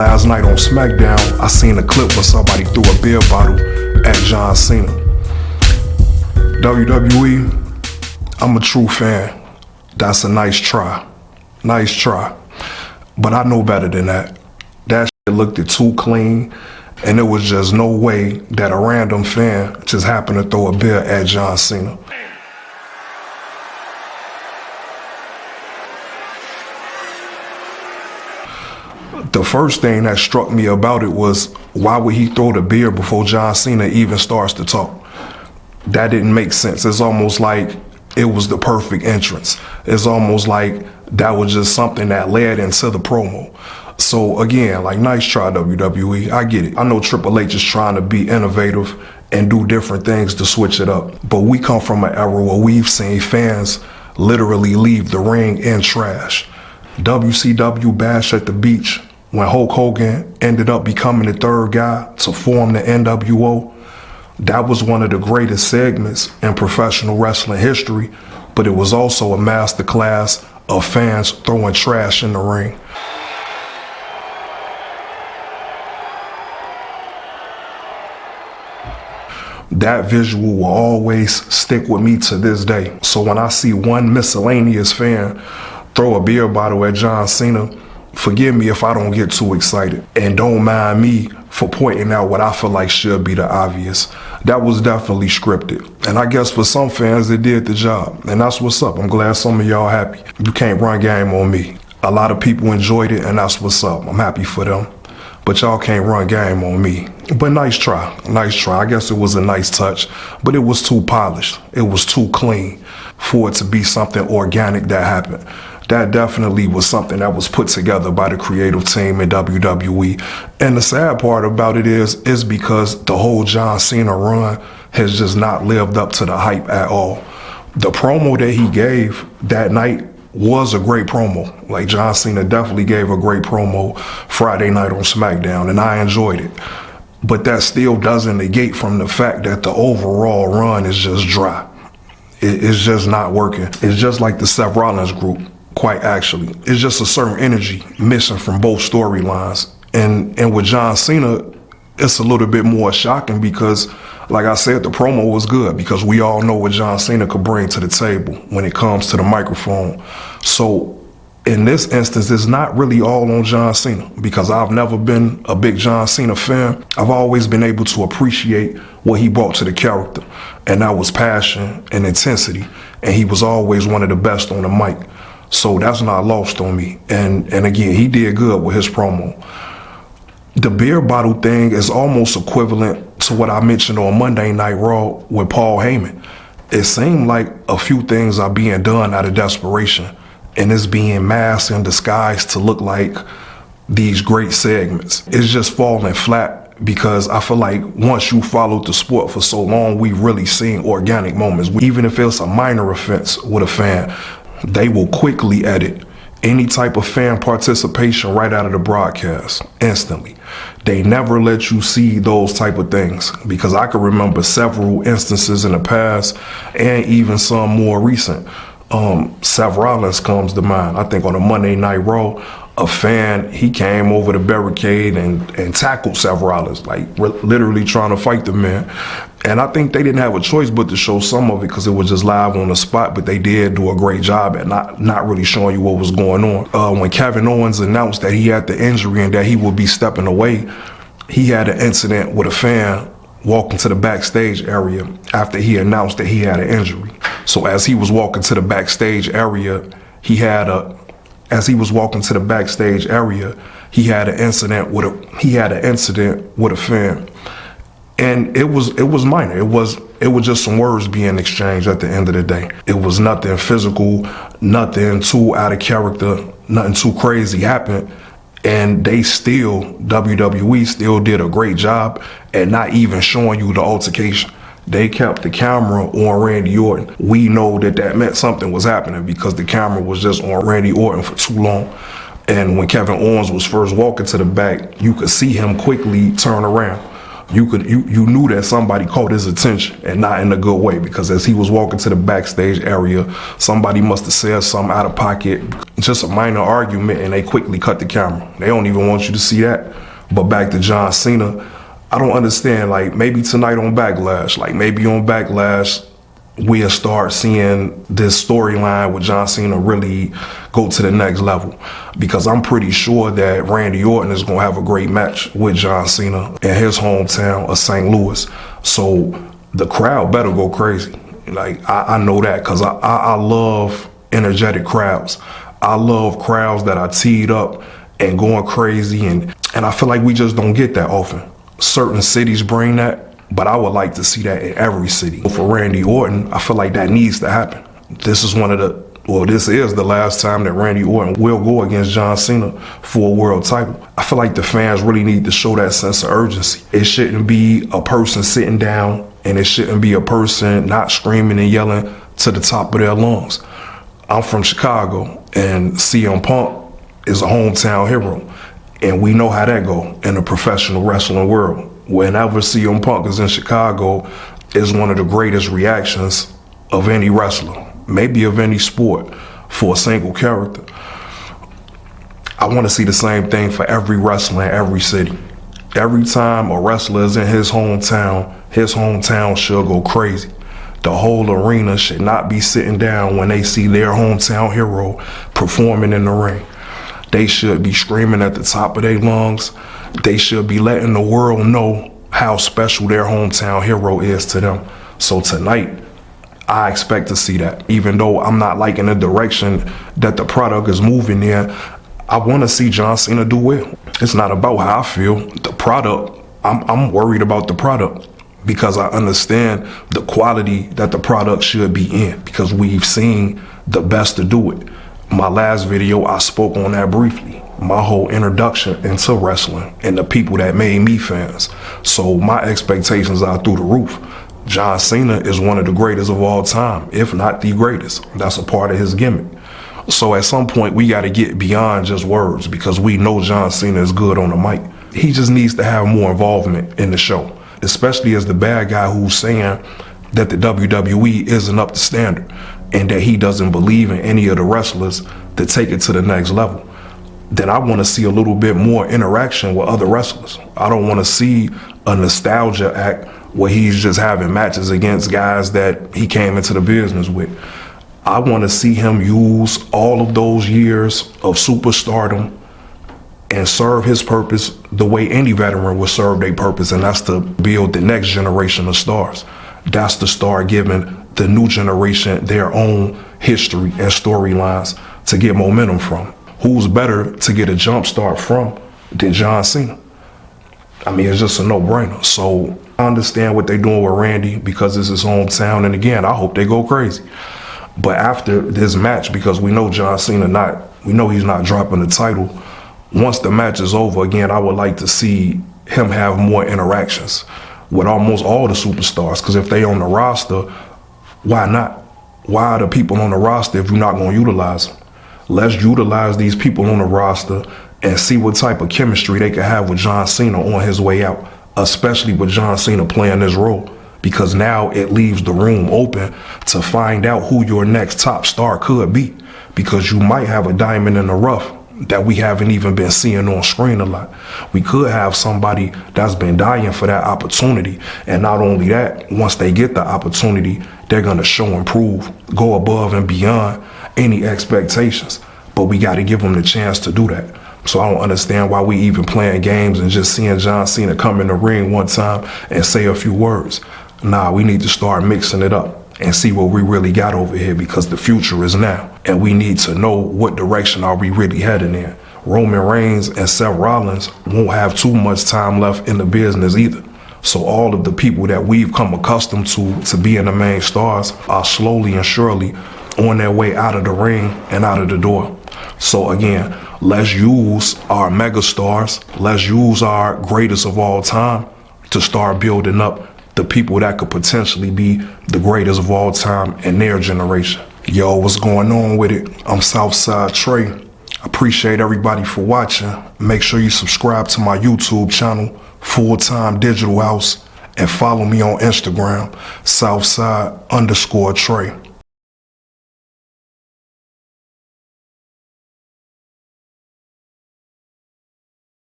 Last night on SmackDown, I seen a clip where somebody threw a beer bottle at John Cena. WWE, I'm a true fan. That's a nice try. Nice try. But I know better than that. That shit looked too clean, and there was just no way that a random fan just happened to throw a beer at John Cena. The first thing that struck me about it was, why would he throw the beer before John Cena even starts to talk? That didn't make sense. It's almost like it was the perfect entrance. It's almost like that was just something that led into the promo. So again, like, nice try, WWE. I get it. I know Triple H is trying to be innovative and do different things to switch it up. But we come from an era where we've seen fans literally leave the ring in trash. WCW Bash at the Beach, when Hulk Hogan ended up becoming the third guy to form the NWO, that was one of the greatest segments in professional wrestling history, but it was also a masterclass of fans throwing trash in the ring. That visual will always stick with me to this day. So when I see one miscellaneous fan throw a beer bottle at John Cena, forgive me if I don't get too excited, and don't mind me for pointing out what I feel like should be the obvious. That was definitely scripted, and I guess for some fans it did the job, and that's what's up. I'm glad some of y'all happy. You can't run game on me. A lot of people enjoyed it, and that's what's up. I'm happy for them, but y'all can't run game on me. But nice try, nice try. I guess it was a nice touch, but it was too polished. It was too clean for it to be something organic that happened. That definitely was something that was put together by the creative team in WWE. And the sad part about it is because the whole John Cena run has just not lived up to the hype at all. The promo that he gave that night was a great promo. Like, John Cena definitely gave a great promo Friday night on SmackDown, and I enjoyed it. But that still doesn't negate from the fact that the overall run is just dry. It's just not working. It's just like the Seth Rollins group. Quite actually, it's just a certain energy missing from both storylines. And with John Cena, it's a little bit more shocking because, like I said, the promo was good because we all know what John Cena could bring to the table when it comes to the microphone. So in this instance, it's not really all on John Cena because I've never been a big John Cena fan. I've always been able to appreciate what he brought to the character, and that was passion and intensity, and he was always one of the best on the mic. So that's not lost on me. And again, he did good with his promo. The beer bottle thing is almost equivalent to what I mentioned on Monday Night Raw with Paul Heyman. It seemed like a few things are being done out of desperation, and it's being masked and disguised to look like these great segments. It's just falling flat because I feel like once you followed the sport for so long, we've really seen organic moments. Even if it's a minor offense with a fan, they will quickly edit any type of fan participation right out of the broadcast instantly. They never let you see those type of things because I can remember several instances in the past and even some more recent. Seth Rollins comes to mind. I think on a Monday Night Raw, a fan, he came over the barricade and tackled Seth Rollins, like literally trying to fight the man. And I think they didn't have a choice but to show some of it because it was just live on the spot, but they did do a great job at not really showing you what was going on. When Kevin Owens announced that he had the injury and that he would be stepping away, he had an incident with a fan walking to the backstage area after he announced that he had an injury. So as he was walking to the backstage area, he had an incident with a fan. And it was minor. It was just some words being exchanged at the end of the day. It was nothing physical, nothing too out of character, nothing too crazy happened. And WWE still did a great job at not even showing you the altercation. They kept the camera on Randy Orton. We know that meant something was happening because the camera was just on Randy Orton for too long. And when Kevin Owens was first walking to the back, you could see him quickly turn around. You knew that somebody caught his attention, and not in a good way, because as he was walking to the backstage area, somebody must have said something out of pocket, just a minor argument, and they quickly cut the camera. They don't even want you to see that. But back to John Cena, I don't understand, like, maybe tonight on Backlash, we'll start seeing this storyline with John Cena really go to the next level, because I'm pretty sure that Randy Orton is going to have a great match with John Cena in his hometown of St. Louis. So the crowd better go crazy. Like, I know that, because I love energetic crowds. I love crowds that are teed up and going crazy, and I feel like we just don't get that often. Certain cities bring that, but I would like to see that in every city. For Randy Orton, I feel like that needs to happen. This is the last time that Randy Orton will go against John Cena for a world title. I feel like the fans really need to show that sense of urgency. It shouldn't be a person sitting down, and it shouldn't be a person not screaming and yelling to the top of their lungs. I'm from Chicago, and CM Punk is a hometown hero, and we know how that go in the professional wrestling world. Whenever CM Punk is in Chicago, is one of the greatest reactions of any wrestler, maybe of any sport, for a single character. I want to see the same thing for every wrestler in every city. Every time a wrestler is in his hometown should go crazy. The whole arena should not be sitting down when they see their hometown hero performing in the ring. They should be screaming at the top of their lungs. They should be letting the world know how special their hometown hero is to them. So tonight, I expect to see that. Even though I'm not liking the direction that the product is moving in, I want to see John Cena do well. It's not about how I feel. The product, I'm worried about the product, because I understand the quality that the product should be in, because we've seen the best to do it. My last video, I spoke on that briefly. My whole introduction into wrestling and the people that made me fans. So my expectations are through the roof. John Cena is one of the greatest of all time, if not the greatest. That's a part of his gimmick. So at some point, we got to get beyond just words, because we know John Cena is good on the mic. He just needs to have more involvement in the show, especially as the bad guy who's saying that the WWE isn't up to standard, and that he doesn't believe in any of the wrestlers to take it to the next level. Then I want to see a little bit more interaction with other wrestlers. I don't want to see a nostalgia act where he's just having matches against guys that he came into the business with. I want to see him use all of those years of superstardom and serve his purpose the way any veteran would serve their purpose, and that's to build the next generation of stars. That's to start giving the new generation their own history and storylines to get momentum from. Who's better to get a jump start from than John Cena? I mean, it's just a no-brainer. So I understand what they're doing with Randy, because it's his hometown, and again, I hope they go crazy. But after this match, because we know John Cena he's not dropping the title. Once the match is over, again, I would like to see him have more interactions with almost all the superstars, because if they on the roster, why not? Why are the people on the roster if you're not going to utilize them? Let's utilize these people on the roster and see what type of chemistry they can have with John Cena on his way out, especially with John Cena playing this role, because now it leaves the room open to find out who your next top star could be, because you might have a diamond in the rough that we haven't even been seeing on screen a lot. We could have somebody that's been dying for that opportunity, and not only that, once they get the opportunity, they're going to show and prove, go above and beyond any expectations. But we got to give them the chance to do that. So I don't understand why we even playing games and just seeing John Cena come in the ring one time and say a few words. Nah, we need to start mixing it up and see what we really got over here, because the future is now, and we need to know what direction are we really heading in. Roman Reigns and Seth Rollins won't have too much time left in the business either. So all of the people that we've come accustomed to being the main stars are slowly and surely on their way out of the ring and out of the door. So again, let's use our mega stars, let's use our greatest of all time to start building up the people that could potentially be the greatest of all time in their generation. Yo, what's going on with it? I'm Southside Tre, Appreciate everybody for watching. Make sure you subscribe to my YouTube channel, Full-Time Digital House, and follow me on Instagram, Southside_Tre.